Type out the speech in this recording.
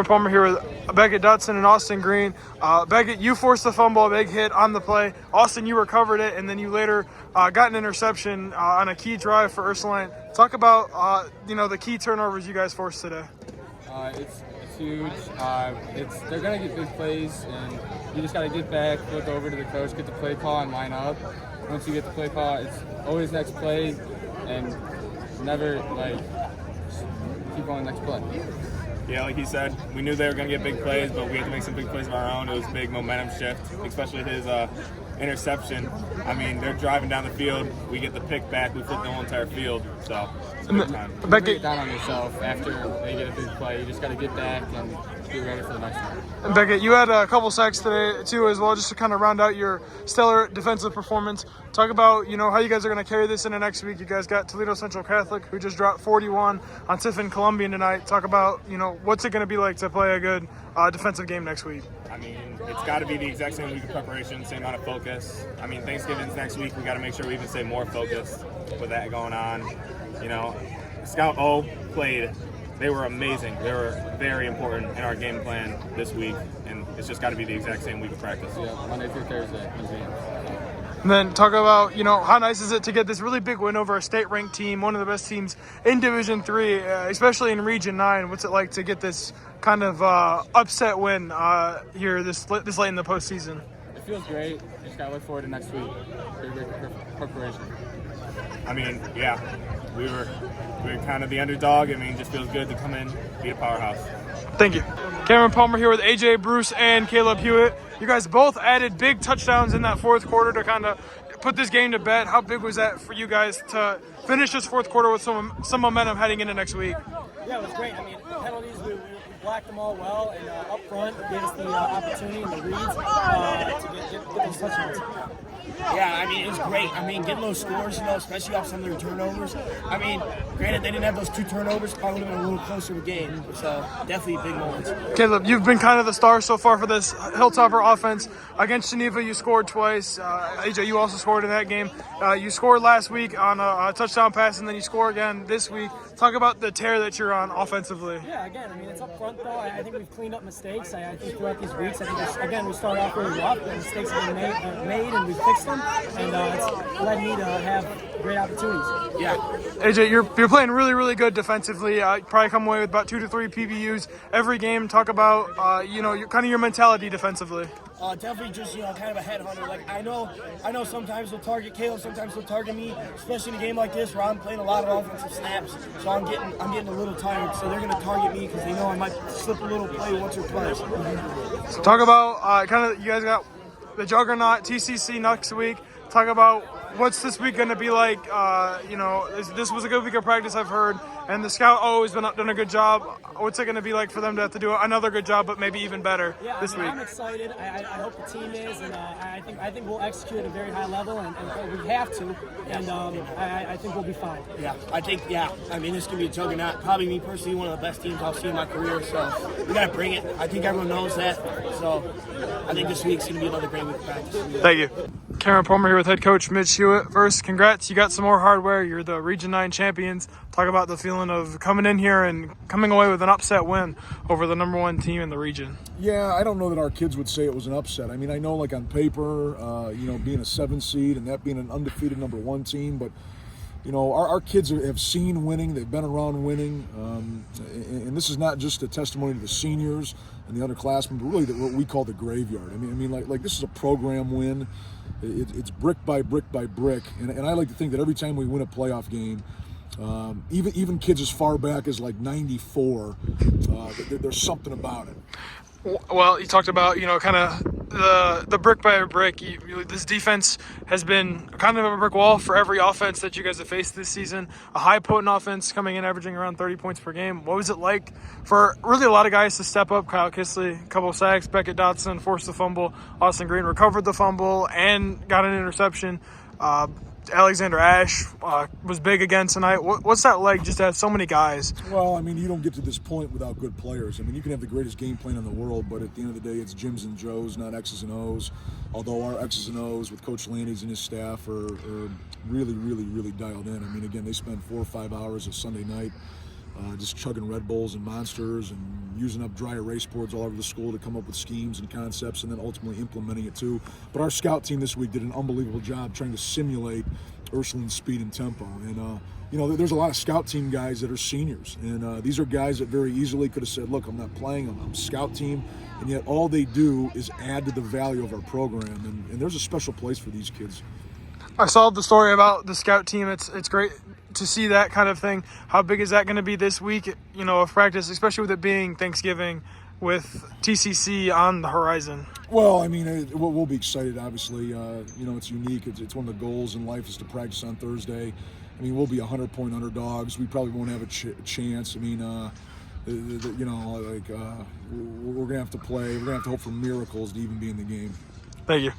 Cameron Palmer here with Beckett, Dotson, and Austin Green. Beckett, you forced the fumble, a big hit on the play. Austin, you recovered it, and then you later got an interception on a key drive for Ursuline. Talk about the key turnovers you guys forced today. It's huge. They're gonna get big plays, and you just gotta get back, look over to the coach, get the play call, and line up. Once you get the play call, it's always next play, and never keep going next play. Yeah, like he said, we knew they were going to get big plays, but we had to make some big plays of our own. It was a big momentum shift, especially his interception. I mean, they're driving down the field. We get the pick back. We flip the whole entire field. So it's a big time. You never get down on yourself after they get a big play. You just got to get back and get ready for the next one. And Beckett, you had a couple sacks today too as well, just to kind of round out your stellar defensive performance. Talk about how you guys are going to carry this into next week. You guys got Toledo Central Catholic, who just dropped 41 on Tiffin Columbian tonight. Talk about what's it going to be like to play a good defensive game next week. I mean, it's got to be the exact same week of preparation, same amount of focus. I mean, Thanksgiving's next week. We got to make sure we even stay more focused with that going on. Scout O played. They were amazing. They were very important in our game plan this week, and it's just got to be the exact same week of practice. Yeah, Monday through Thursday. And then talk about, how nice is it to get this really big win over a state-ranked team, one of the best teams in Division III, especially in Region 9. What's it like to get this kind of upset win here this late in the postseason? It feels great. Just got to look forward to next week. Great preparation. I mean, yeah, we were kind of the underdog. I mean, it just feels good to come in, be a powerhouse. Thank you. Cameron Palmer here with AJ Bruce and Caleb Hewitt. You guys both added big touchdowns in that fourth quarter to kind of put this game to bed. How big was that for you guys to finish this fourth quarter with some momentum heading into next week? Yeah, it was great. I mean, penalties, we blocked them all well, and up front, it gave us the opportunity and the reads to get those touchdowns. Yeah, I mean, it was great. I mean, getting those scores, especially off some of their turnovers. I mean, granted, they didn't have those two turnovers, probably would have been a little closer to the game. So, definitely big moments. Caleb, you've been kind of the star so far for this Hilltopper offense. Against Geneva, you scored twice. AJ, you also scored in that game. You scored last week on a touchdown pass, and then you score again this week. Talk about the tear that you're on offensively. Yeah, again, I mean, it's up front, though. I think we've cleaned up mistakes. I think throughout these weeks, I think, we started off really rough, but mistakes have been made and we've fixed them, and it's led me to have great opportunities. Yeah. AJ, you're playing really, really good defensively. You probably come away with about 2 to 3 PBUs every game. Talk about, your mentality defensively. Definitely just, kind of a headhunter. Like, I know sometimes they'll target Caleb, sometimes they'll target me, especially in a game like this where I'm playing a lot of offensive snaps. So I'm getting a little tired. So they're going to target me because they know I might slip a little play once or twice. So talk about, you guys got the Juggernaut TCC next week. Talk about what's this week going to be like. This was a good week of practice, I've heard, and the Scout always done a good job. What's it going to be like for them to have to do another good job, but maybe even better this week? I'm excited. I hope the team is, and I think we'll execute at a very high level, and we have to, and I think we'll be fine. Yeah, I mean, this can be a juggernaut. Probably me personally, one of the best teams I've seen in my career, so we got to bring it. I think everyone knows that, so I think this week's going to be another great week of practice. Thank you. Cameron Palmer here with head coach Mitch Hewitt. First, congrats. You got some more hardware. You're the Region 9 champions. Talk about the feeling of coming in here and coming away with an upset win over the number 1 team in the region. Yeah, I don't know that our kids would say it was an upset. I mean, I know like on paper, being a 7 seed and that being an undefeated number 1 team, but our kids have seen winning. They've been around winning. And this is not just a testimony to the seniors and the underclassmen, but really what we call the graveyard. I mean, like this is a program win. It's brick by brick by brick. And I like to think that every time we win a playoff game, even kids as far back as like 94, there's something about it. Well, you talked about, kind of the brick by brick. This defense has been kind of a brick wall for every offense that you guys have faced this season. A high potent offense coming in, averaging around 30 points per game. What was it like for really a lot of guys to step up? Kyle Kisley, a couple of sacks. Beckett, Dotson forced the fumble. Austin Green recovered the fumble and got an interception. Alexander Ash was big again tonight. What's that like just to have so many guys? Well, I mean, you don't get to this point without good players. I mean, you can have the greatest game plan in the world, but at the end of the day, it's Jims and Joes, not X's and O's. Although our X's and O's with Coach Landes and his staff are really, really, really dialed in. I mean, again, they spend 4 or 5 hours a Sunday night just chugging Red Bulls and Monsters and using up dry erase boards all over the school to come up with schemes and concepts and then ultimately implementing it too. But our scout team this week did an unbelievable job trying to simulate Ursuline's speed and tempo. And, there's a lot of scout team guys that are seniors. And these are guys that very easily could have said, look, I'm not playing, I'm scout team. And yet all they do is add to the value of our program. And there's a special place for these kids. I saw the story about the scout team. It's great to see that kind of thing. How big is that going to be this week, of practice, especially with it being Thanksgiving with TCC on the horizon? Well, I mean, we'll be excited, obviously. It's unique. It's one of the goals in life is to practice on Thursday. I mean, we'll be 100-point underdogs. We probably won't have a chance. I mean, we're going to have to play. We're going to have to hope for miracles to even be in the game. Thank you.